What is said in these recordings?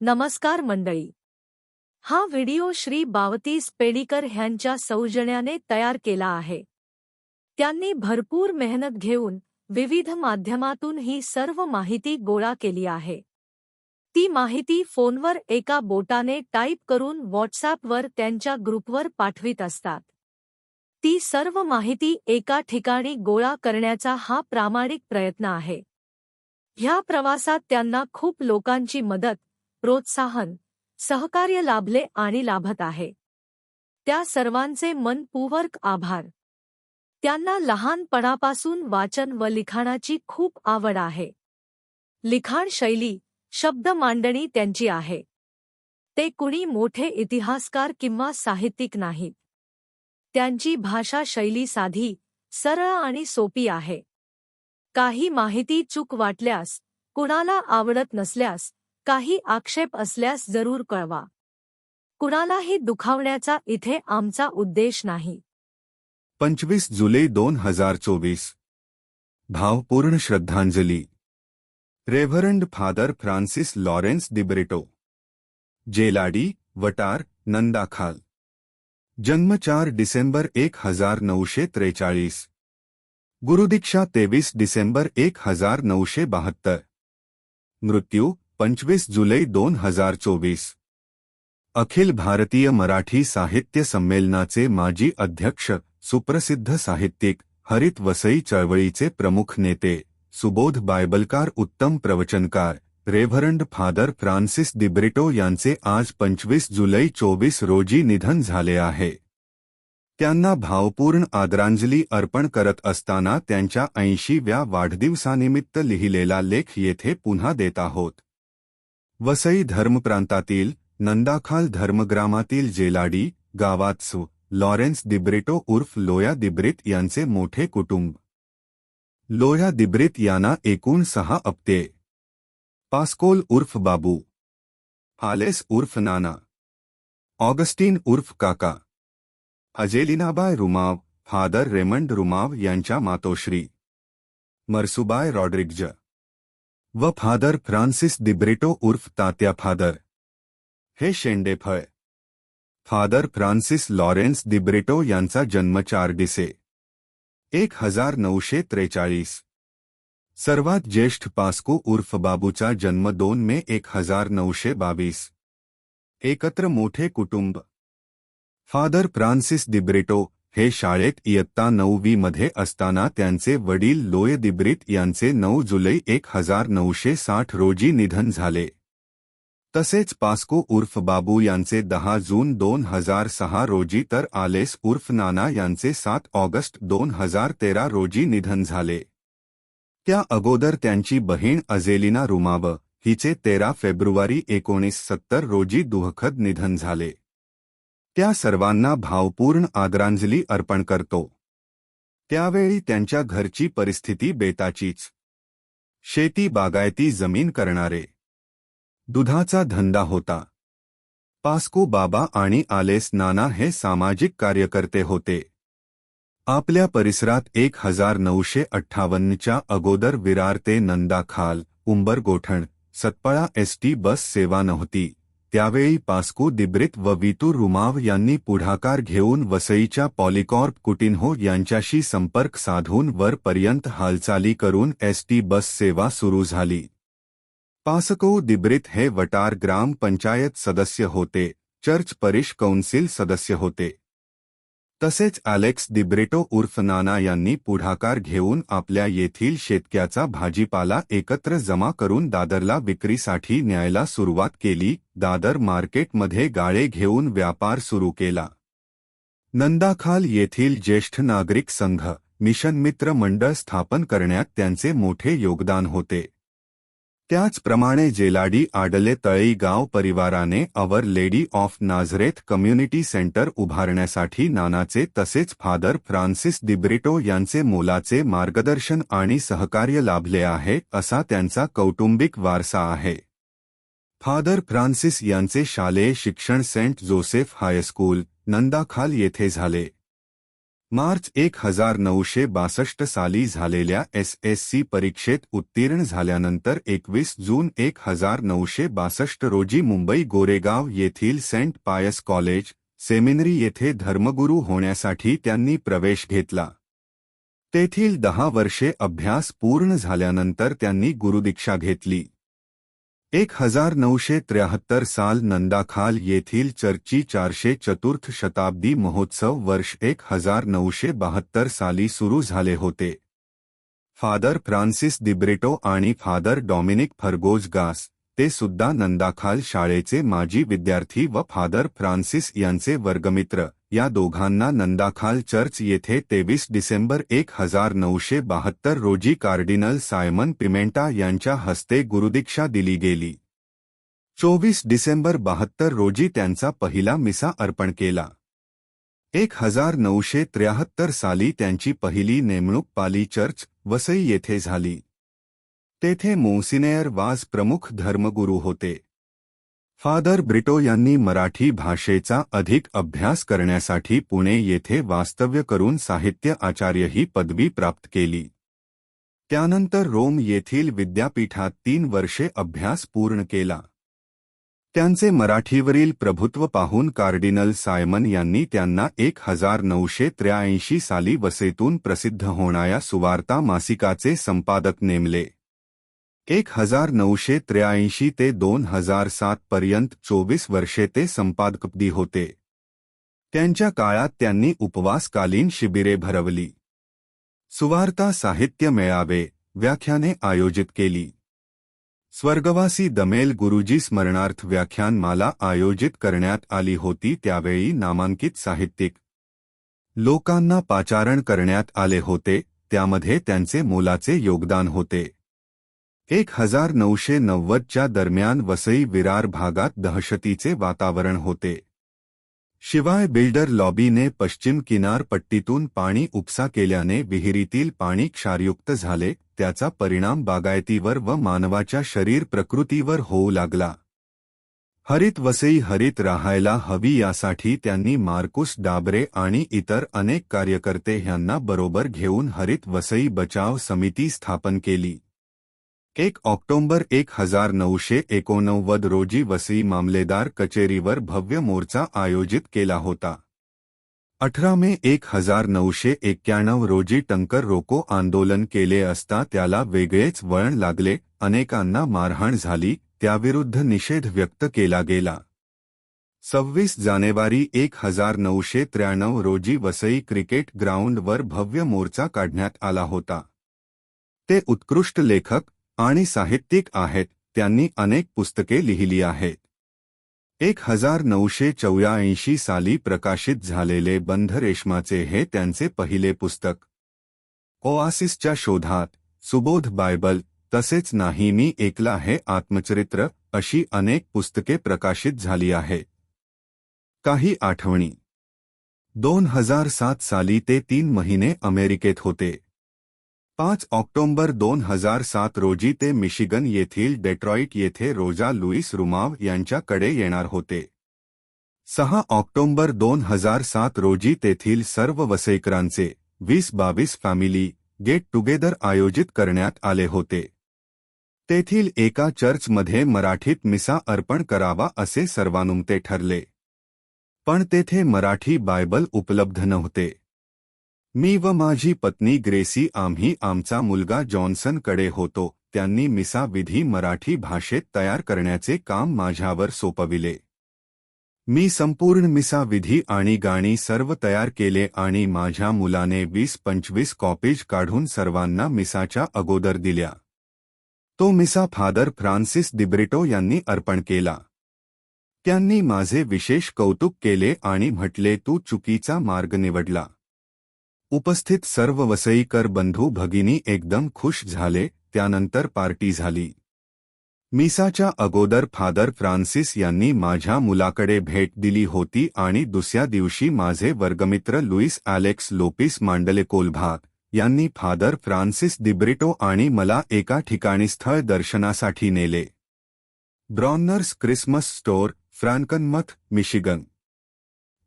नमस्कार मंडळी. हा व्हिडिओ श्री बावतीस पेडीकर ह्यांच्या सौजन्याने तयार केला आहे. त्यांनी भरपूर मेहनत घेऊन विविध माध्यमातून ही सर्व माहिती गोळा केली आहे. ती माहिती फोनवर एका बोटाने टाईप करून व्हॉट्सॲपवर त्यांच्या ग्रुपवर पाठवित असतात. ती सर्व माहिती एका ठिकाणी गोळा करण्याचा हा प्रामाणिक प्रयत्न आहे. ह्या प्रवासात त्यांना खूप लोकांची मदत, प्रोत्साहन, सहकार्य लाभले आणि लाभत आहे. त्या सर्वांचे मनपूर्वक आभार. त्यांना लहानपणापासून वाचन व लिखाणाची खूप आवड आहे. लिखाण शैली, शब्द मांडणी त्यांची आहे. ते कुणी मोठे इतिहासकार किंवा साहित्यिक नाहीत. त्यांची भाषा शैली साधी, सरळ आणि सोपी आहे. काही माहिती चूक वाटल्यास, कुणाला आवडत नसल्यास, काही आक्षेप असल्यास जरूर कळवा. कुणालाही दुखावण्याचा इथे आमचा उद्देश नाही. 25 जुलै 2024. भावपूर्ण श्रद्धांजली. Reverend father Francis Lawrence Dibrito, Jeladi, Vatar, Nandakhal. जन्म 4 डिसेंबर 1943. गुरुदीक्षा 23 डिसेंबर 1972. मृत्यू 25 जुलै 2024. अखिल भारतीय मराठी साहित्य संमेलनाचे माजी अध्यक्ष, सुप्रसिद्ध साहित्यिक, हरित वसई चळवळीचे प्रमुख नेते, सुबोध बायबलकार, उत्तम प्रवचनकार, रेव्हरंड फादर फ्रान्सिस दिब्रिटो यांचे आज 25 जुलै 2024 रोजी निधन झाले आहे. त्यांना भावपूर्ण आदरांजली अर्पण करत असताना त्यांच्या 80व्या वाढदिवसानिमित्त लिहिलेला लेख येथे पुन्हा देत आहोत. वसई धर्मप्रांतातील नंदाखाल धर्मग्रामातील जेलाडी गावात लॉरेन्स दिब्रिटो उर्फ लोया दिब्रिट यांचे मोठे कुटुंब. लोया दिब्रिट यांना एकूण 6 अपत्ये. पास्कोल उर्फ बाबू, आलेस उर्फ नाना, ऑगस्टीन उर्फ काका, अजेलिनाबाय रुमाव, फादर रेमंड रुमाव यांच्या मातोश्री, मरसुबाय रॉड्रिग्ज व फादर फ्रान्सिस दिब्रिटो उर्फ तात्या फादर. हे शेंडेफळ. फादर फ्रान्सिस लॉरेन्स दिब्रिटो यांचा जन्म 4 डिसेंबर 1943. सर्वात ज्येष्ठ पास्को उर्फ बाबूचा जन्म 2 मे 1922. एकत्र मोठे कुटुंब. फादर फ्रान्सिस दिब्रिटो हे शाळेत इयत्ता 9वी मध्ये असताना त्यांचे वडील लोय दिब्रिट यांचे 9 जुलै 1960 रोजी निधन झाले. तसेच पास्को उर्फ बाबू यांचे 10 जून 2006 रोजी तर आलेस उर्फ नाना यांचे 7 ऑगस्ट 2013 रोजी निधन झाले. त्या अगोदर त्यांची बहीण अजेलिना रुमाव हिचे 13 फेब्रुवारी 1970 रोजी दुःखद निधन झाले. त्या सर्वांना भावपूर्ण आदरांजली अर्पण करतो. त्यावेळी त्यांच्या घरची परिस्थिती बेताचीच. शेती बागायती जमीन करणारे. दुधाचा धंदा होता. पास्को बाबा आणि आलेस नाना हे सामाजिक कार्यकर्ते होते. आपल्या परिसरात 1958च्या अगोदर विरार ते नंदाखाल, उंबरगोठण, सतपळा एसटी बस सेवा नव्हती. त्यावेळी पास्को दिब्रिट व वितू रुमाव यांनी पुढाकार घेऊन वसईच्या पॉलिकॉर्प कुटिन्हो यांच्याशी संपर्क साधून वरपर्यंत हालचाली करून एसटी बस सेवा सुरू झाली. पास्को दिब्रिट हे वटार ग्राम पंचायत सदस्य होते, चर्च परिष कौन्सिल सदस्य होते. तसेच अलेक्स दिब्रिटो उर्फ नाना यांनी पुढाकार घेऊन आपल्या येथील शेतक्याचा भाजीपाला एकत्र जमा करून दादरला विक्रीसाठी न्यायला सुरुवात केली. दादर मार्केटमध्ये गाळे घेऊन व्यापार सुरू केला. नंदाखाल येथील ज्येष्ठ नागरिक संघ, मिशन मित्र मंडळ स्थापन करण्यात त्यांचे मोठे योगदान होते. त्याचप्रमाणे जेलाडी आडले तळई गाव परिवाराने our lady of Nazareth community centre उभारण्यासाठी नानाचे तसेच फादर फ्रान्सिस दिब्रिटो यांचे मोलाचे मार्गदर्शन आणि सहकार्य लाभले आहे असा त्यांचा कौटुंबिक वारसा आहे. फादर फ्रान्सिस यांचे शालेय शिक्षण सेंट जोसेफ हायस्कूल, नंदाखाल येथे झाले. मार्च 1962 साली झालेल्या SSC परीक्षेत उत्तीर्ण झाल्यानंतर 21 जून 1962 रोजी मुंबई गोरेगाव येथील सेंट पायस कॉलेज सेमिनरी येथे धर्मगुरू होण्यासाठी त्यांनी प्रवेश घेतला. तेथील 10 वर्षे अभ्यास पूर्ण झाल्यानंतर त्यांनी गुरुदीक्षा घेतली. 1973 साल नंदाखाल येथील चर्चची 404 शताब्दी महोत्सव वर्ष 1972 साली सुरू झाले होते. फादर फ्रान्सिस दिब्रिटो आणि फादर डॉमिनिक फर्गोज गास ते सुद्धा नंदाखाल शाळेचे माजी विद्यार्थी व फादर फ्रान्सिस यांचे वर्गमित्र, या दोघांना नंदाखाल चर्च येथे 23 डिसेंबर 1972 रोजी कार्डिनल सायमन पिमेंटा यांच्या हस्ते गुरुदीक्षा दिली गेली. 24 डिसेंबर 72 रोजी त्यांचा पहिला मिसा अर्पण केला. 1973 साली त्यांची पहिली नेमणूक पाली चर्च वसई येथे झाली. तेथे मोन्सिनेयर वाज प्रमुख धर्मगुरू होते. फादर ब्रिटो यांनी मराठी भाषेचा अधिक अभ्यास करण्यासाठी पुणे येथे वास्तव्य करून साहित्य आचार्य ही पदवी प्राप्त केली. त्यानंतर रोम येथील विद्यापीठात 3 वर्षे अभ्यास पूर्ण केला. त्यांचे मराठीवरील प्रभुत्व पाहून कार्डिनल सायमन यांनी त्यांना 1983 साली वसईतून प्रसिद्ध होणाऱ्या सुवार्ता मासिकाचे संपादक नेमले. 1983 ते 2007 पर्यंत 24 वर्षे ते संपादकपदी होते. त्यांच्या काळात त्यांनी उपवासकालीन शिबिरे भरवली, सुवार्ता साहित्य मेळावे, व्याख्याने आयोजित केली. स्वर्गवासी दमेल गुरुजी स्मरणार्थ व्याख्यानमाला आयोजित करण्यात आली होती. त्यावेळी नामांकित साहित्यिक लोकांना पाचारण करण्यात आले होते, त्यामध्ये त्यांचे मोलाचे योगदान होते. 1990च्या दरम्यान वसई विरार भागात दहशतीचे वातावरण होते. शिवाय बिल्डर लॉबीने पश्चिम किनारपट्टीतून पाणी उपसा केल्याने विहिरीतील पाणी क्षारयुक्त झाले. त्याचा परिणाम बागायतीवर व मानवाच्या शरीर प्रकृतीवर होऊ लागला. हरित वसई हरित राहायला हवी यासाठी त्यांनी मार्कुस डाबरे आणि इतर अनेक कार्यकर्ते यांना बरोबर घेऊन हरित वसई बचाव समिती स्थापन केली. 1 ऑक्टोबर 1989 रोजी वसई मामलेदार कचेरीवर भव्य मोर्चा आयोजित केला होता. 18 मे 1991 रोजी टंकर रोको आंदोलन केले असता त्याला वेगळेच वळण लागले. अनेकांना मारहाण झाली, त्याविरुद्ध निषेध व्यक्त केला गेला. 26 जानेवारी 1993 रोजी वसई क्रिकेट ग्राउंडवर भव्य मोर्चा काढण्यात आला होता. ते उत्कृष्ट लेखक आणि साहित्यिक आहेत. त्यांनी अनेक पुस्तके लिहिली आहेत. 1984 साली प्रकाशित झालेले बंध रेशमाचे हे त्यांचे पहिले पुस्तक. ओआसिसच्या शोधात, सुबोध बायबल, तसेच नाही मी एकला हे आत्मचरित्र अशी अनेक पुस्तके प्रकाशित झाली आहेत. काही आठवणी. 2007 साली ते 3 महिने अमेरिकेत होते. 5 ऑक्टोबर 2007 रोजी ते मिशिगन येथील डेट्रॉईट येथे रोजा लुईस रुमाव यांच्याकडे येणार होते. 6 ऑक्टोबर 2007 रोजी तेथील सर्व वसईकरांचे 20-22 फॅमिली गेट टुगेदर आयोजित करण्यात आले होते. तेथील एका चर्चमध्ये मराठीत मिसा अर्पण करावा असे सर्वानुमते ठरले. पण तेथे मराठी बायबल उपलब्ध नव्हते. मी व माझी पत्नी ग्रेसी आम्ही आमचा मुलगा जॉन्सनकडे होतो. त्यांनी मिसा विधी मराठी भाषेत तयार करण्याचे काम माझ्यावर सोपविले. मी संपूर्ण मिसा विधी आणि गाणी सर्व तयार केले आणि माझ्या मुलाने 20-25 कॉपीज काढून सर्वांना मिसाच्या अगोदर दिल्या. तो मिसा फादर फ्रान्सिस दिब्रिटो यांनी अर्पण केला. त्यांनी माझे विशेष कौतुक केले आणि म्हटले, तू चुकीचा मार्ग निवडला. उपस्थित सर्व वसईकर बंधू भगिनी एकदम खुश झाले. त्यानंतर पार्टी झाली. मिसाच्या अगोदर फादर फ्रान्सिस यांनी माझ्या मुलाकडे भेट दिली होती आणि दुसऱ्या दिवशी माझे वर्गमित्र लुईस ॲलेक्स लोपिस मांडलेकोल्भात यांनी फादर फ्रान्सिस दिब्रिटो आणि मला एका ठिकाणी स्थळ दर्शनासाठी नेले. ब्रॉन्नर्स क्रिसमस स्टोअर, फ्रँकनमथ, मिशिगन.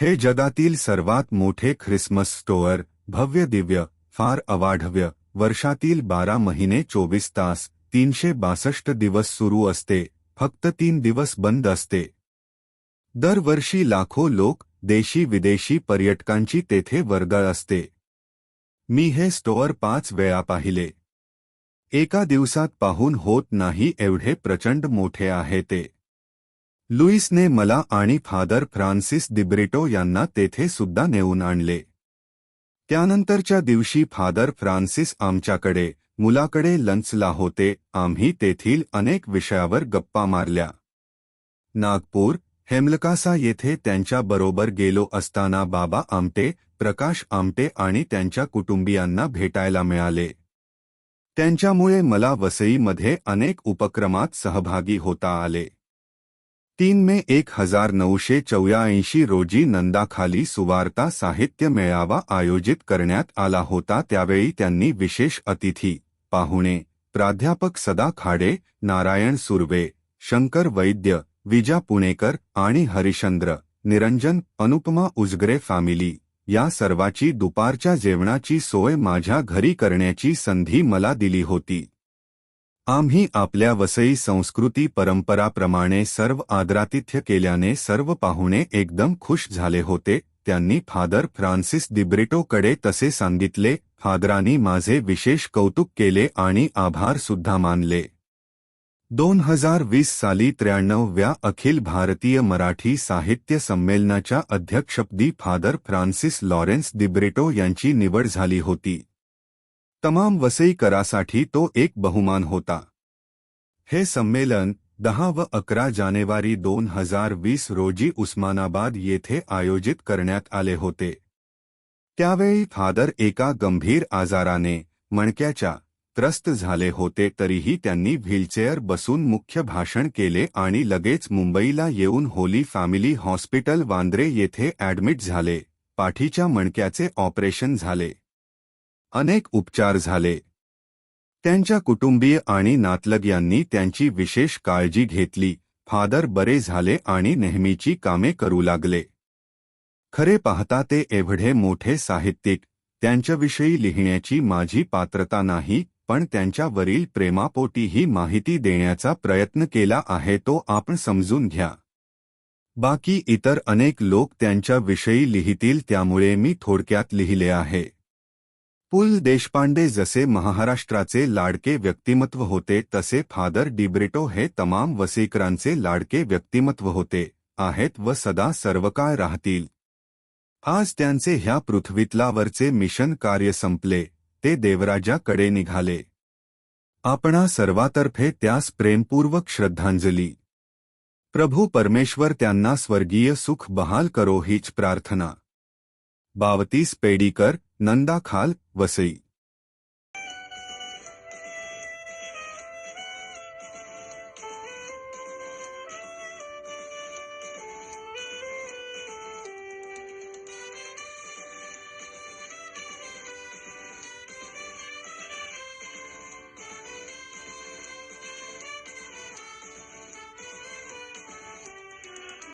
हे जगातील सर्वात मोठे ख्रिसमस स्टोअर, भव्य दिव्य, फार अवाढव्य, वर्षातील 12 महिने 24 तास 362 दिवस सुरू असते, फक्त 3 दिवस बंद असते. दरवर्षी लाखो लोक, देशी विदेशी पर्यटकांची तेथे वर्दळ असते. मी हे स्टोअर 5 वेळा पाहिले. एका दिवसात पाहून होत नाही एवढे प्रचंड मोठे आहे ते. लुईसने मला आणि फादर फ्रान्सिस दिब्रिटो यांना तेथे सुद्धा नेऊन आणले. त्यानंतरच्या दिवशी फादर फ्रान्सिस आमच्याकडे, मुलाकडे लंचला होते. आम्ही तेथील अनेक विषयावर गप्पा मारल्या. नागपूर, हेमलकासा येथे त्यांच्याबरोबर गेलो असताना बाबा आमटे, प्रकाश आमटे आणि त्यांच्या कुटुंबियांना भेटायला मिळाले. त्यांच्यामुळे मला वसईमध्ये अनेक उपक्रमात सहभागी होता आले. 3 मे 1984 रोजी नंदाखाली सुवार्ता साहित्य मेळावा आयोजित करण्यात आला होता. त्यावेळी त्यांनी विशेष अतिथी, पाहुणे, प्राध्यापक सदा खाडे, नारायण सुर्वे, शंकर वैद्य, विजा पुणेकर आणि हरिश्चंद्र, निरंजन, अनुपमा उजगरे फॅमिली या सर्वाची दुपारच्या जेवणाची सोय माझ्या घरी करण्याची संधी मला दिली होती. आम्ही आपल्या वसई संस्कृती परंपराप्रमाणे सर्व आदरातिथ्य केल्याने सर्व पाहुणे एकदम खुश झाले होते. त्यांनी फादर फ्रान्सिस दिब्रिटोकडे तसे सांगितले. फादरांनी माझे विशेष कौतुक केले आणि आभार सुद्धा मानले. 2020 साली 93व्या अखिल भारतीय मराठी साहित्य संमेलनाच्या अध्यक्षपदी फादर फ्रान्सिस लॉरेन्स दिब्रिटो यांची निवड झाली होती. तमाम वसईकरासाठी तो एक बहुमान होता. हे संमेलन 10 व 11 जानेवारी 2020 रोजी उस्मानाबाद येथे आयोजित करण्यात आले होते. त्यावेळी फादर एका गंभीर आजाराने, मणक्याच्या, त्रस्त झाले होते. तरीही त्यांनी व्हीलचेअर बसून मुख्य भाषण केले आणि लगेच मुंबईला येऊन होली फॅमिली हॉस्पिटल वांद्रे येथे ॲडमिट झाले. पाठीच्या मणक्याचे ऑपरेशन झाले. अनेक उपचार झाले. त्यांच्या कुटुंबीय आणि नातलग यांनी त्यांची विशेष काळजी घेतली. फादर बरे झाले आणि नेहमीची कामे करू लागले. खरे पाहता ते एवढे मोठे साहित्यिक, त्यांच्याविषयी लिहिण्याची माझी पात्रता नाही, पण त्यांच्यावरील प्रेमापोटी ही माहिती देण्याचा प्रयत्न केला आहे तो आपण समजून घ्या. बाकी इतर अनेक लोक त्यांच्याविषयी लिहितील त्यामुळे मी थोडक्यात लिहिले आहे. पु ल देशपांडे जसे महाराष्ट्राचे लाडके व्यक्तिमत्व होते तसे फादर दिब्रिटो हे तमाम वसईकरांचे लाडके व्यक्तिमत्व होते, आहेत व सदा सर्वकाळ राहतील. आज त्यांचे ह्या पृथ्वीतलावरचे मिशन कार्य संपले. ते देवराजाकडे निघाले. आपणा सर्वातर्फे त्यास प्रेमपूर्वक श्रद्धांजली. प्रभू परमेश्वर त्यांना स्वर्गीय सुख बहाल करो हीच प्रार्थना. बावतीस पेडीकर, नंदाखाल, वसई.